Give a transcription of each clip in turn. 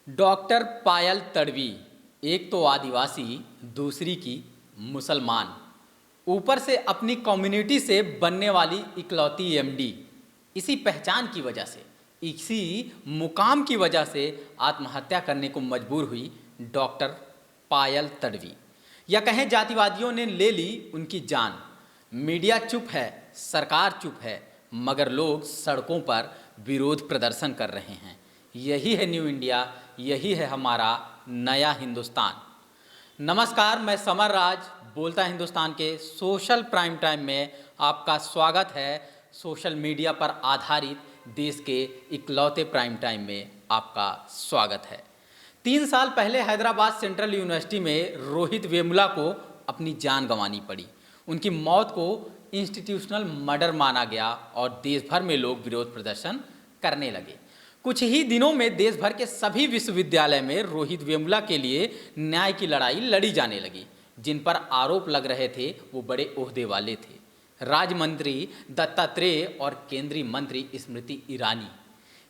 Doctor Payal Tadvi, एक तो आदिवासी, दूसरी की मुसलमान, ऊपर से अपनी कम्युनिटी से बनने वाली इकलौती एमडी। इसी पहचान की वजह से, इसी मुकाम की वजह से आत्महत्या करने को मजबूर हुई डॉक्टर पायल तडवी, या कहें जातिवादियों ने ले ली उनकी जान। मीडिया चुप है, सरकार चुप है, मगर लोग सड़कों पर विरोध प्रदर्शन कर रहे हैं। यही है न्यू इंडिया, यही है हमारा नया हिंदुस्तान। नमस्कार, मैं समर राज बोलता हिंदुस्तान के सोशल प्राइम टाइम में आपका स्वागत है। सोशल मीडिया पर आधारित देश के इकलौते प्राइम टाइम में आपका स्वागत है। 3 साल पहले हैदराबाद सेंट्रल यूनिवर्सिटी में रोहित वेमुला को अपनी जान गंवानी पड़ी। उनकी मौत को इंस्टीट्यूशनल मर्डर माना गया और देश भर में लोग विरोध प्रदर्शन करने लगे। कुछ ही दिनों में देश भर के सभी विश्वविद्यालय में रोहित वेमुला के लिए न्याय की लड़ाई लड़ी जाने लगी। जिन पर आरोप लग रहे थे वो बड़े ओहदे वाले थे, राज्य मंत्री दत्तात्रेय और केंद्रीय मंत्री स्मृति ईरानी।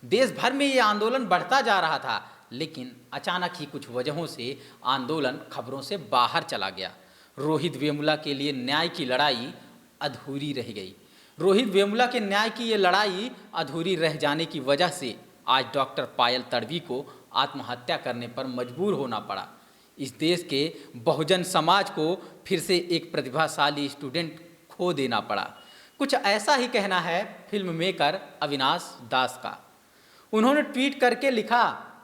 देश भर में ये आंदोलन बढ़ता जा रहा था, लेकिन अचानक ही कुछ वजहों से आंदोलन खबरों से बाहर चला गया। रोहित वेमुला के लिए न्याय की लड़ाई अधूरी रह गई। रोहित वेमुला के न्याय की ये लड़ाई अधूरी रह जाने की वजह से आज डॉक्टर पायल तडवी को आत्महत्या करने पर मजबूर होना पड़ा। इस देश के बहुजन समाज को फिर से एक प्रतिभाशाली स्टूडेंट खो देना पड़ा। कुछ ऐसा ही कहना है फिल्म मेकर अविनाश दास का। उन्होंने ट्वीट करके लिखा,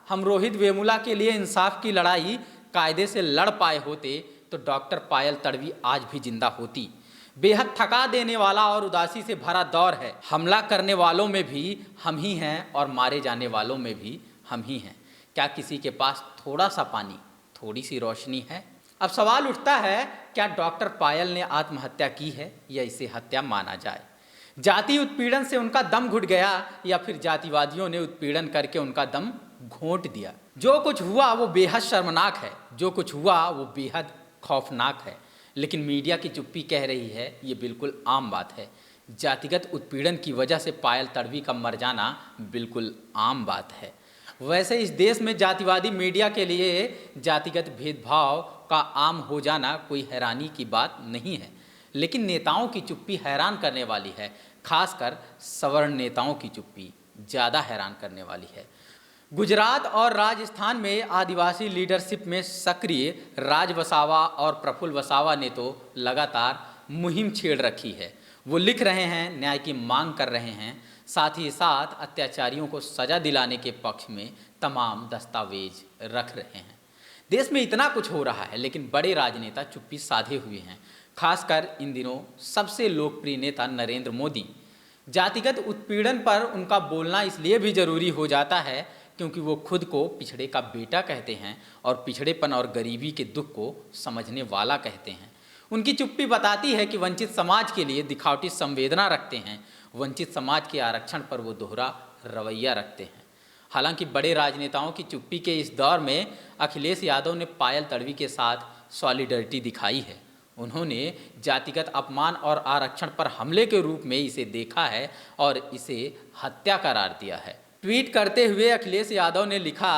हम रोहित वेमुला के लिए इंसाफ की लड़ाई कायदे से लड़ पाए होते तो डॉक्टर पायल तडवी आज भी जिंदा होती। बेहद थका देने वाला और उदासी से भरा दौर है। हमला करने वालों में भी हम ही हैं और मारे जाने वालों में भी हम ही हैं। क्या किसी के पास थोड़ा सा पानी, थोड़ी सी रोशनी है? अब सवाल उठता है, क्या डॉक्टर पायल ने आत्महत्या की है या इसे हत्या माना जाए? जाति उत्पीड़न से उनका दम घुट गया या फिर जातिवादियों ने उत्पीड़न करके उनका दम घोंट दिया? जो कुछ हुआ वो बेहद शर्मनाक है, जो कुछ हुआ वो बेहद खौफनाक है। लेकिन मीडिया की चुप्पी कह रही है ये बिल्कुल आम बात है। जातिगत उत्पीड़न की वजह से पायल तडवी का मर जाना बिल्कुल आम बात है। वैसे इस देश में जातिवादी मीडिया के लिए जातिगत भेदभाव का आम हो जाना कोई हैरानी की बात नहीं है, लेकिन नेताओं की चुप्पी हैरान करने वाली है। खासकर सवर्ण नेताओं की चुप्पी ज़्यादा हैरान करने वाली है। गुजरात और राजस्थान में आदिवासी लीडरशिप में सक्रिय राज वसावा और प्रफुल्ल वसावा ने तो लगातार मुहिम छेड़ रखी है। वो लिख रहे हैं, न्याय की मांग कर रहे हैं, साथ ही साथ अत्याचारियों को सजा दिलाने के पक्ष में तमाम दस्तावेज रख रहे हैं। देश में इतना कुछ हो रहा है, लेकिन बड़े राजनेता चुप्पी साधे हुए हैं। खासकर इन दिनों सबसे लोकप्रिय नेता नरेंद्र मोदी। जातिगत उत्पीड़न पर उनका बोलना इसलिए भी जरूरी हो जाता है क्योंकि वो खुद को पिछड़े का बेटा कहते हैं और पिछड़ेपन और गरीबी के दुख को समझने वाला कहते हैं। उनकी चुप्पी बताती है कि वंचित समाज के लिए दिखावटी संवेदना रखते हैं। वंचित समाज के आरक्षण पर वो दोहरा रवैया रखते हैं। हालांकि बड़े राजनेताओं की चुप्पी के इस दौर में अखिलेश यादव ने पायल तडवी के साथ सॉलिडरिटी दिखाई है। उन्होंने जातिगत अपमान और आरक्षण पर हमले के रूप में इसे देखा है और इसे हत्या करार दिया है। ट्वीट करते हुए अखिलेश यादव ने लिखा,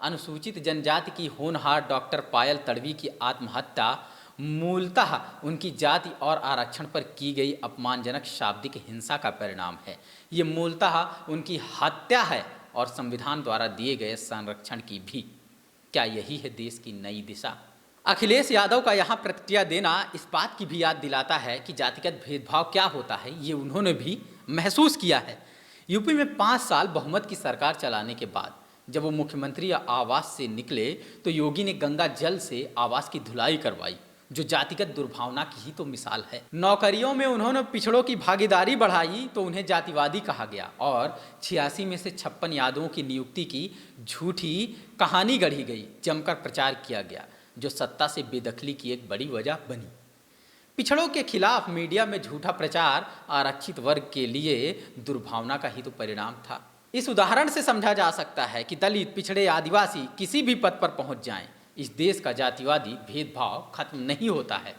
अनुसूचित जनजाति की होनहार डॉक्टर पायल तडवी की आत्महत्या मूलतः उनकी जाति और आरक्षण पर की गई अपमानजनक शाब्दिक हिंसा का परिणाम है। ये मूलतः उनकी हत्या है और संविधान द्वारा दिए गए संरक्षण की भी। क्या यही है देश की नई दिशा? अखिलेश यादव का यहाँ प्रतिक्रिया देना इस बात की भी याद दिलाता है कि जातिगत भेदभाव क्या होता है ये उन्होंने भी महसूस किया है। यूपी में 5 साल बहुमत की सरकार चलाने के बाद जब वो मुख्यमंत्री आवास से निकले तो योगी ने गंगा जल से आवास की धुलाई करवाई, जो जातिगत दुर्भावना की ही तो मिसाल है। नौकरियों में उन्होंने पिछड़ों की भागीदारी बढ़ाई तो उन्हें जातिवादी कहा गया और 86 में से 56 यादवों की नियुक्ति की झूठी कहानी गढ़ी गई, जमकर प्रचार किया गया, जो सत्ता से बेदखली की एक बड़ी वजह बनी। पिछड़ों के खिलाफ मीडिया में झूठा प्रचार आरक्षित वर्ग के लिए दुर्भावना का ही तो परिणाम था। इस उदाहरण से समझा जा सकता है कि दलित, पिछड़े, आदिवासी किसी भी पद पर पहुंच जाएं, इस देश का जातिवादी भेदभाव खत्म नहीं होता है।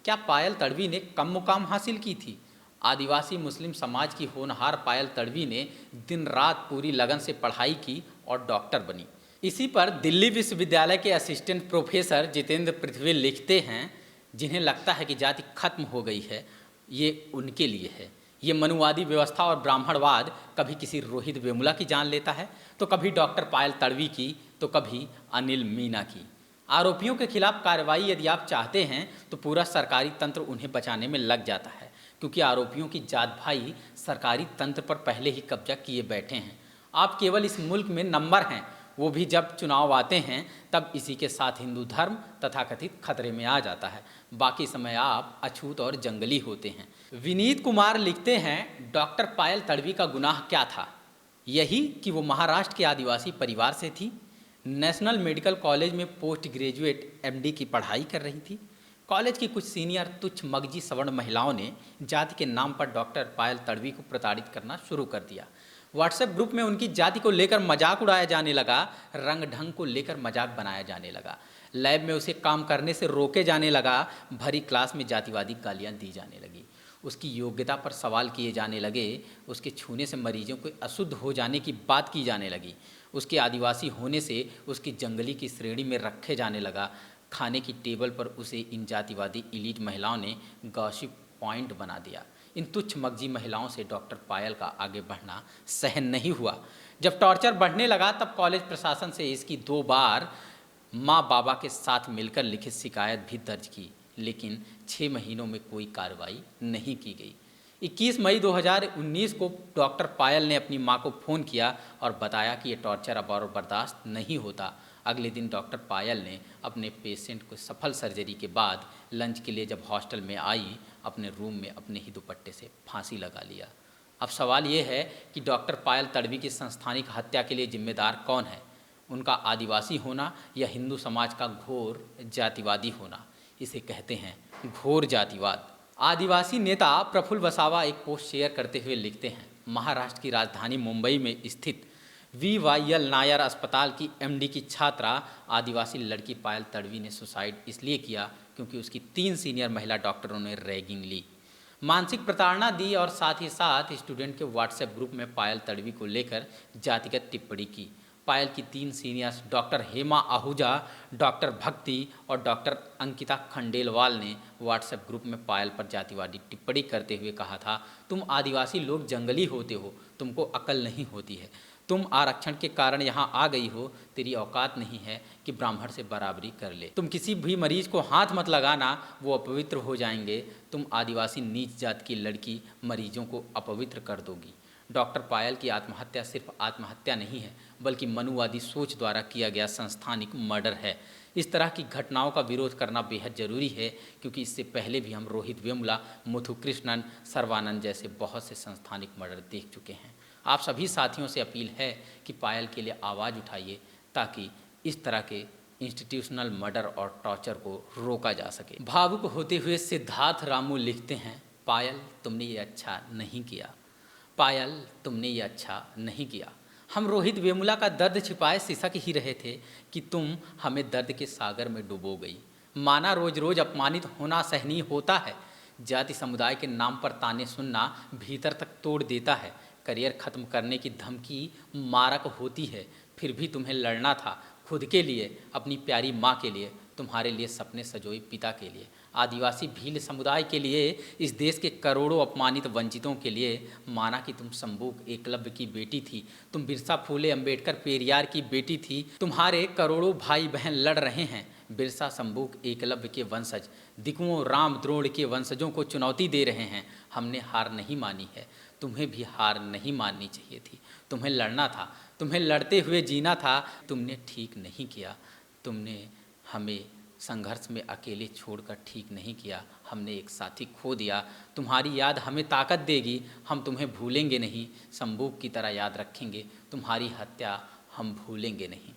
क्या पायल तडवी ने कम मुकाम हासिल की थी? आदिवासी मुस्लिम समाज की होनहार पायल तडवी ने दिन रात पूरी लगन से पढ़ाई की और डॉक्टर बनी। इसी पर दिल्ली विश्वविद्यालय के असिस्टेंट प्रोफेसर जितेंद्र पृथ्वी लिखते हैं, जिन्हें लगता है कि जाति खत्म हो गई है, ये उनके लिए है। ये मनुवादी व्यवस्था और ब्राह्मणवाद कभी किसी रोहित वेमुला की जान लेता है, तो कभी डॉक्टर पायल तड़वी की, तो कभी अनिल मीना की। आरोपियों के खिलाफ कार्रवाई यदि आप चाहते हैं तो पूरा सरकारी तंत्र उन्हें बचाने में लग जाता है, क्योंकि आरोपियों की जात भाई सरकारी तंत्र पर पहले ही कब्जा किए बैठे हैं। आप केवल इस मुल्क में नंबर हैं, वो भी जब चुनाव आते हैं तब इसी के साथ हिंदू धर्म तथाकथित खतरे में आ जाता है। बाकी समय आप अछूत और जंगली होते हैं। विनीत कुमार लिखते हैं, डॉक्टर पायल तड़वी का गुनाह क्या था? यही कि वो महाराष्ट्र के आदिवासी परिवार से थी, नेशनल मेडिकल कॉलेज में पोस्ट ग्रेजुएट एमडी की पढ़ाई कर रही थी। कॉलेज की कुछ सीनियर तुच्छ मगजी सवर्ण महिलाओं ने जाति के नाम पर डॉक्टर पायल तड़वी को प्रताड़ित करना शुरू कर दिया। व्हाट्सएप ग्रुप में उनकी जाति को लेकर मजाक उड़ाया जाने लगा, रंग ढंग को लेकर मजाक बनाया जाने लगा, लैब में उसे काम करने से रोके जाने लगा, भरी क्लास में जातिवादी गालियाँ दी जाने लगी, उसकी योग्यता पर सवाल किए जाने लगे, उसके छूने से मरीजों को अशुद्ध हो जाने की बात की जाने लगी, उसके आदिवासी होने से उसकी जंगली की श्रेणी में रखे जाने लगा। खाने की टेबल पर उसे इन जातिवादी इलीट महिलाओं ने गॉसिप पॉइंट बना दिया। इन तुच्छ मगजी महिलाओं से डॉक्टर पायल का आगे बढ़ना सहन नहीं हुआ। जब टॉर्चर बढ़ने लगा तब कॉलेज प्रशासन से इसकी 2 बार माँ बाबा के साथ मिलकर लिखित शिकायत भी दर्ज की, लेकिन 6 महीनों में कोई कार्रवाई नहीं की गई। 21 मई 2019 को डॉक्टर पायल ने अपनी मां को फ़ोन किया और बताया कि ये टॉर्चर अब और बर्दाश्त नहीं होता। अगले दिन डॉक्टर पायल ने अपने पेशेंट को सफल सर्जरी के बाद लंच के लिए जब हॉस्टल में आई, अपने रूम में अपने ही दुपट्टे से फांसी लगा लिया। अब सवाल ये है कि डॉक्टर पायल तड़वी की संस्थानिक हत्या के लिए जिम्मेदार कौन है? उनका आदिवासी होना या हिंदू समाज का घोर जातिवादी होना? इसे कहते हैं घोर जातिवाद। आदिवासी नेता प्रफुल्ल वसावा एक पोस्ट शेयर करते हुए लिखते हैं, महाराष्ट्र की राजधानी मुंबई में स्थित VYL नायर अस्पताल की MD की छात्रा आदिवासी लड़की पायल तड़वी ने सुसाइड इसलिए किया क्योंकि उसकी 3 सीनियर महिला डॉक्टरों ने रैगिंग ली, मानसिक प्रताड़ना दी और साथ ही साथ स्टूडेंट के व्हाट्सएप ग्रुप में पायल तड़वी को लेकर जातिगत टिप्पणी की। पायल की 3 seniors doctor Hema Ahuja, doctor भक्ति और डॉक्टर अंकिता खंडेलवाल ने व्हाट्सएप ग्रुप में पायल पर जातिवादी टिप्पणी करते हुए कहा था, तुम आदिवासी लोग जंगली होते हो, तुमको अकल नहीं होती है, तुम आरक्षण के कारण यहाँ आ गई हो, तेरी औकात नहीं है कि ब्राह्मण से बराबरी कर ले, तुम किसी भी मरीज को हाथ मत लगाना, वो अपवित्र हो जाएंगे, तुम आदिवासी नीच जात की लड़की मरीजों को अपवित्र कर दोगी। डॉक्टर पायल की आत्महत्या सिर्फ आत्महत्या नहीं है, बल्कि मनुवादी सोच द्वारा किया गया संस्थानिक मर्डर है। इस तरह की घटनाओं का विरोध करना बेहद जरूरी है, क्योंकि इससे पहले भी हम रोहित वेमुला, मुथुकृष्णन, सर्वानंद जैसे बहुत से संस्थानिक मर्डर देख चुके हैं। आप सभी साथियों से अपील है कि पायल के लिए आवाज़ उठाइए, ताकि इस तरह के इंस्टीट्यूशनल मर्डर और टॉर्चर को रोका जा सके। भावुक होते हुए सिद्धार्थ रामू लिखते हैं, पायल तुमने ये अच्छा नहीं किया, पायल तुमने ये अच्छा नहीं किया। हम रोहित वेमुला का दर्द छिपाए सिसक ही रहे थे कि तुम हमें दर्द के सागर में डुबो गई। माना रोज रोज अपमानित होना सहनीय होता है, जाति समुदाय के नाम पर ताने सुनना भीतर तक तोड़ देता है, करियर खत्म करने की धमकी मारक होती है, फिर भी तुम्हें लड़ना था, खुद के लिए, अपनी प्यारी माँ के लिए, तुम्हारे लिए सपने सजोए पिता के लिए, आदिवासी भील समुदाय के लिए, इस देश के करोड़ों अपमानित वंचितों के लिए। माना कि तुम शंभूक एकलव्य की बेटी थी, तुम बिरसा फूले अंबेडकर पेरियार की बेटी थी, तुम्हारे करोड़ों भाई बहन लड़ रहे हैं, बिरसा शंभूक एकलव्य के वंशज दिकुओं राम द्रोण के वंशजों को चुनौती दे रहे हैं। हमने हार नहीं मानी है, तुम्हें भी हार नहीं माननी चाहिए थी, तुम्हें लड़ना था, तुम्हें लड़ते हुए जीना था, तुमने ठीक नहीं किया, तुमने हमें संघर्ष में अकेले छोड़कर ठीक नहीं किया, हमने एक साथी खो दिया, तुम्हारी याद हमें ताकत देगी, हम तुम्हें भूलेंगे नहीं, शंभूक की तरह याद रखेंगे, तुम्हारी हत्या हम भूलेंगे नहीं।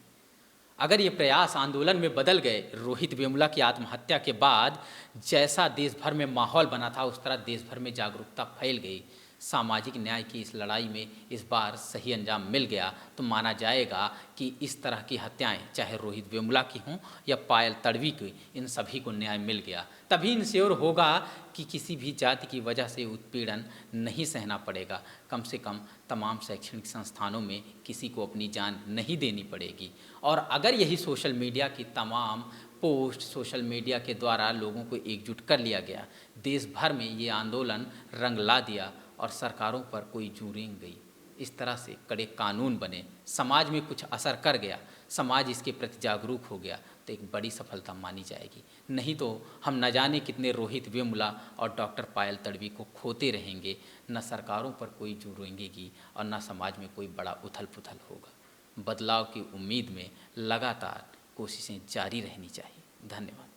अगर ये प्रयास आंदोलन में बदल गए, रोहित वेमुला की आत्महत्या के बाद जैसा देश भर में माहौल बना था, उस तरह देश भर में जागरूकता फैल गई, सामाजिक न्याय की इस लड़ाई में इस बार सही अंजाम मिल गया तो माना जाएगा कि इस तरह की हत्याएं, चाहे रोहित वेमुला की हों या पायल तड़वी की, इन सभी को न्याय मिल गया। तभी इंश्योर होगा कि किसी भी जाति की वजह से उत्पीड़न नहीं सहना पड़ेगा। कम से कम तमाम शैक्षणिक संस्थानों में किसी को अपनी जान नहीं देनी पड़ेगी। और अगर यही सोशल मीडिया की तमाम पोस्ट, सोशल मीडिया के द्वारा लोगों को एकजुट कर लिया गया, देश भर में ये आंदोलन रंग ला दिया और सरकारों पर कोई जू रेंग गई, इस तरह से कड़े कानून बने, समाज में कुछ असर कर गया, समाज इसके प्रति जागरूक हो गया, तो एक बड़ी सफलता मानी जाएगी। नहीं तो हम न जाने कितने रोहित वेमुला और डॉक्टर पायल तड़वी को खोते रहेंगे, न सरकारों पर कोई जू रेंगेगी और न समाज में कोई बड़ा उथल पुथल होगा। बदलाव की उम्मीद में लगातार कोशिशें जारी रहनी चाहिए। धन्यवाद।